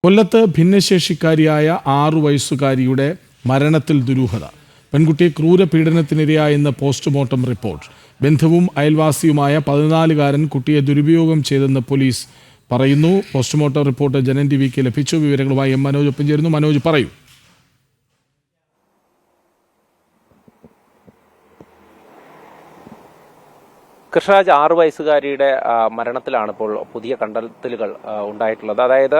കൊല്ലത്ത് ഭിന്നശേഷിക്കാരിയായ 6 വയസ്സുകാരിയുടെ മരണത്തിൽ ദുരൂഹത. പെൺകുട്ടി ക്രൂരപീഡനത്തിനിരയായെന്ന് പോസ്റ്റ്മോർട്ടം റിപ്പോർട്ട്. ബന്ധുവും അയൽവാസിയുമായ 14-കാരൻ കുട്ടിയെ ദുരുപയോഗം ചെയ്തെന്ന് പോലീസ് പറയുന്നു. പോസ്റ്റ്മോർട്ടം റിപ്പോർട്ട് ജനൻ ടിവിക്ക് ലഭിച്ചു. വിവരങ്ങളുമായി എം മനോജ് ഒപ്പം ചേരുന്നു. മനോജ്, പറയൂ. കൃഷ്ണരാജ് 6 വയസ്സുകാരിയുടെ മരണത്തിലാണ് ഇപ്പോൾ പുതിയ കണ്ടെത്തലുകൾ ഉണ്ടായിട്ടുള്ളത്. അതായത്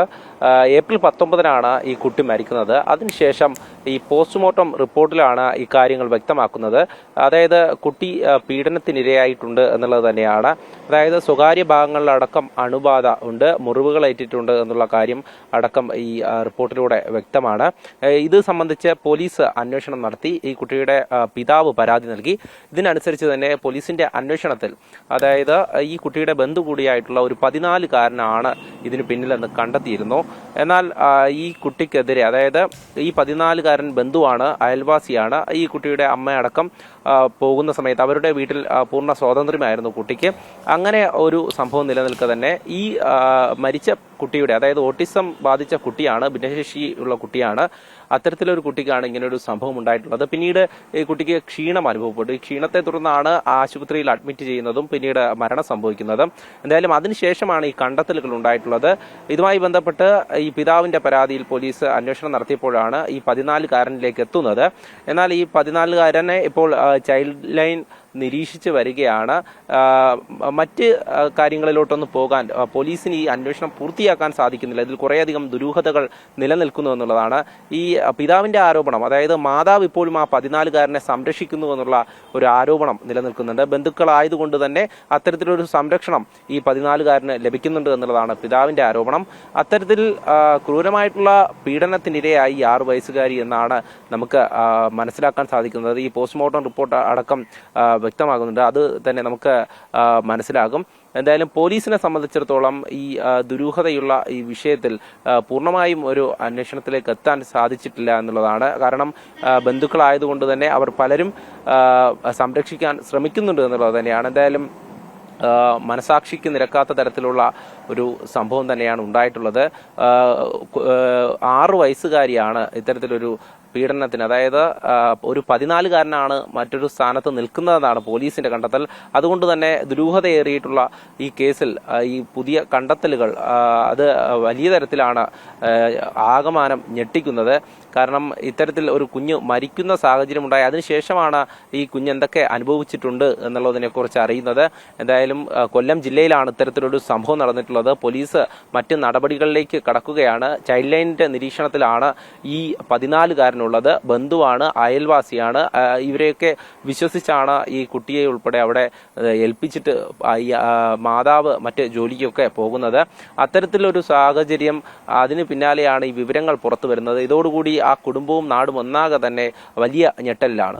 ഏപ്രിൽ 19-നാണ് ഈ കുട്ടി മരിക്കുന്നത്. അതിനുശേഷം ഈ പോസ്റ്റ്മോർട്ടം റിപ്പോർട്ടിലാണ് ഈ കാര്യങ്ങൾ വ്യക്തമാക്കുന്നത്. അതായത് കുട്ടി പീഡനത്തിനിരയായിട്ടുണ്ട് എന്നുള്ളത് തന്നെയാണ്. അതായത് സ്വകാര്യ ഭാഗങ്ങളിലടക്കം അണുബാധ ഉണ്ട്, മുറിവുകളേറ്റിട്ടുണ്ട് എന്നുള്ള കാര്യം അടക്കം ഈ റിപ്പോർട്ടിലൂടെ വ്യക്തമാണ്. ഇത് സംബന്ധിച്ച് പോലീസ് അന്വേഷണം നടത്തി. ഈ കുട്ടിയുടെ പിതാവ് പരാതി നൽകി. ഇതിനനുസരിച്ച് തന്നെ പോലീസിന്റെ അന്വേഷണത്തിൽ അതായത് ഈ കുട്ടിയുടെ ബന്ധു കൂടിയായിട്ടുള്ള ഒരു 14-കാരനാണ് ഇതിന് പിന്നിലെന്ന് കണ്ടെത്തിയിരുന്നു. എന്നാൽ ഈ കുട്ടിക്കെതിരെ, അതായത് ഈ 14-കാരൻ ബന്ധുവാണ്, അയൽവാസിയാണ്. ഈ കുട്ടിയുടെ അമ്മയടക്കം പോകുന്ന സമയത്ത് അവരുടെ വീട്ടിൽ പൂർണ്ണ സ്വാതന്ത്ര്യമായിരുന്നു കുട്ടിക്ക്. അങ്ങനെ ഒരു സംഭവം നിലനിൽക്കെ തന്നെ ഈ മരിച്ച കുട്ടിയുടെ, അതായത് ഓട്ടിസം ബാധിച്ച കുട്ടിയാണ്, ഭിന്നശേഷി ഉള്ള കുട്ടിയാണ്. അത്തരത്തിലൊരു കുട്ടിക്കാണ് ഇങ്ങനൊരു സംഭവം ഉണ്ടായിട്ടുള്ളത്. പിന്നീട് ഈ കുട്ടിക്ക് ക്ഷീണം അനുഭവപ്പെട്ടു. ഈ ക്ഷീണത്തെ തുടർന്നാണ് ആശുപത്രിയിൽ അഡ്മിറ്റ് ചെയ്യുന്നതും പിന്നീട് മരണം സംഭവിക്കുന്നതും. എന്തായാലും അതിനുശേഷമാണ് ഈ കണ്ടെത്തലുകൾ ഉണ്ടായിട്ടുള്ളത്. ഇതുമായി ബന്ധപ്പെട്ട് ഈ പിതാവിന്റെ പരാതിയിൽ പോലീസ് അന്വേഷണം നടത്തിയപ്പോഴാണ് ഈ 14-കാരനിലേക്ക് എത്തുന്നത്. എന്നാൽ ഈ 14-കാരനെ ഇപ്പോൾ ചൈൽഡ് ലൈൻ നിരീക്ഷിച്ച് വരികയാണ്. മറ്റ് കാര്യങ്ങളിലോട്ടൊന്ന് പോകാൻ പോലീസിന് ഈ അന്വേഷണം പൂർത്തിയാക്കാൻ സാധിക്കുന്നില്ല. ഇതിൽ കുറേയധികം ദുരൂഹതകൾ നിലനിൽക്കുന്നു എന്നുള്ളതാണ് ഈ പിതാവിന്റെ ആരോപണം. അതായത് മാതാവ് ഇപ്പോഴും ആ 14-കാരനെ സംരക്ഷിക്കുന്നു എന്നുള്ള ഒരു ആരോപണം നിലനിൽക്കുന്നുണ്ട്. ബന്ധുക്കളായതുകൊണ്ട് തന്നെ അത്തരത്തിലൊരു സംരക്ഷണം ഈ 14-കാരന് ലഭിക്കുന്നുണ്ട് എന്നുള്ളതാണ് പിതാവിന്റെ ആരോപണം. അത്തരത്തിൽ ക്രൂരമായിട്ടുള്ള പീഡനത്തിനിരയായി 6 വയസ്സുകാരി എന്നാണ് നമുക്ക് മനസ്സിലാക്കാൻ സാധിക്കുന്നത്. ഈ പോസ്റ്റ്മോർട്ടം റിപ്പോർട്ട് അടക്കം വ്യക്തമാകുന്നുണ്ട്. അത് തന്നെ നമുക്ക് മനസ്സിലാകും. എന്തായാലും പോലീസിനെ സംബന്ധിച്ചിടത്തോളം ഈ ദുരൂഹതയുള്ള ഈ വിഷയത്തിൽ പൂർണ്ണമായും ഒരു അന്വേഷണത്തിലേക്ക് എത്താൻ സാധിച്ചിട്ടില്ല എന്നുള്ളതാണ്. കാരണം ബന്ധുക്കളായതുകൊണ്ട് തന്നെ അവർ പലരും സംരക്ഷിക്കാൻ ശ്രമിക്കുന്നുണ്ട് എന്നുള്ളത് തന്നെയാണ്. എന്തായാലും മനസാക്ഷിക്ക് നിരക്കാത്ത തരത്തിലുള്ള ഒരു സംഭവം തന്നെയാണ് ഉണ്ടായിട്ടുള്ളത്. 6 വയസ്സുകാരിയാണ് ഇത്തരത്തിലൊരു പീഡനത്തിന്, അതായത് ഒരു 14-കാരനാണ് മറ്റൊരു സ്ഥാനത്ത് നിൽക്കുന്നതെന്നാണ് പോലീസിന്റെ കണ്ടെത്തൽ. അതുകൊണ്ട് തന്നെ ദുരൂഹതയേറിയിട്ടുള്ള ഈ കേസിൽ ഈ പുതിയ കണ്ടെത്തലുകൾ അത് വലിയ തരത്തിലാണ് ആകമാനം ഞെട്ടിക്കുന്നത്. കാരണം ഇത്തരത്തിൽ ഒരു കുഞ്ഞ് മരിക്കുന്ന സാഹചര്യം ഉണ്ടായി. അതിനുശേഷമാണ് ഈ കുഞ്ഞ് എന്തൊക്കെ അനുഭവിച്ചിട്ടുണ്ട് എന്നുള്ളതിനെ കുറിച്ച് അറിയുന്നത്. എന്തായാലും കൊല്ലം ജില്ലയിലാണ് ഇത്തരത്തിലൊരു സംഭവം നടന്നിട്ടുള്ളത്. പോലീസ് മറ്റ് നടപടികളിലേക്ക് കടക്കുകയാണ്. ചൈൽഡ് ലൈനിന്റെ നിരീക്ഷണത്തിലാണ് ഈ 14-കാരനുള്ളത്. ബന്ധുവാണ്, അയൽവാസിയാണ്. ഇവരെയൊക്കെ വിശ്വസിച്ചാണ് ഈ കുട്ടിയെ ഉൾപ്പെടെ അവിടെ ഏൽപ്പിച്ചിട്ട് ഈ മാതാവ് മറ്റ് ജോലിക്കൊക്കെ പോകുന്നത്. അത്തരത്തിലൊരു സാഹചര്യം, അതിന് പിന്നാലെയാണ് ഈ വിവരങ്ങൾ പുറത്തു വരുന്നത്. ഇതോടുകൂടി ആ കുടുംബവും നാടും ഒന്നാകെ തന്നെ വലിയ ഞെട്ടലിലാണ്.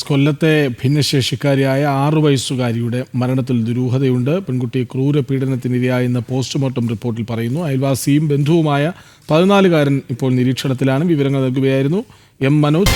കൊല്ലത്തെ ഭിന്നശേഷിക്കാരിയായ 6 വയസ്സുകാരിയുടെ മരണത്തിൽ ദുരൂഹതയുണ്ട്. പെൺകുട്ടി ക്രൂരപീഡനത്തിനിരയായെന്ന് പോസ്റ്റ്മോർട്ടം റിപ്പോർട്ടിൽ പറയുന്നു. അയൽവാസിയും ബന്ധുവുമായ 14-കാരൻ ഇപ്പോൾ നിരീക്ഷണത്തിലാണ്. വിവരങ്ങൾ നൽകുകയായിരുന്നു എം മനോജ്.